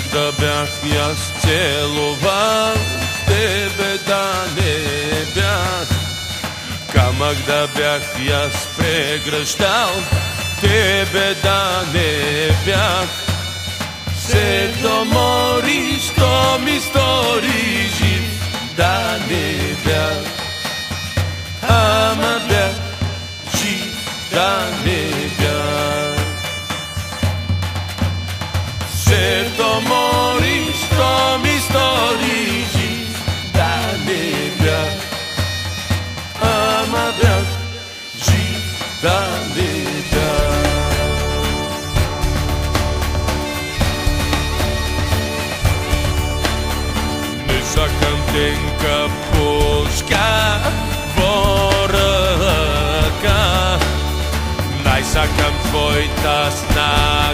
Камък да бях и аз целувал, тебе да не бях. Камък да бях и аз прегръщал, тебе да не бях. Се домори, що ми стори жив, да не бях. Ама бях жив, да не бях. Се домори, що ми стори жив, да не бях. Ама бях жив, да не бях. Не сакам тенка пушка во ръка, най-сакам твоята снага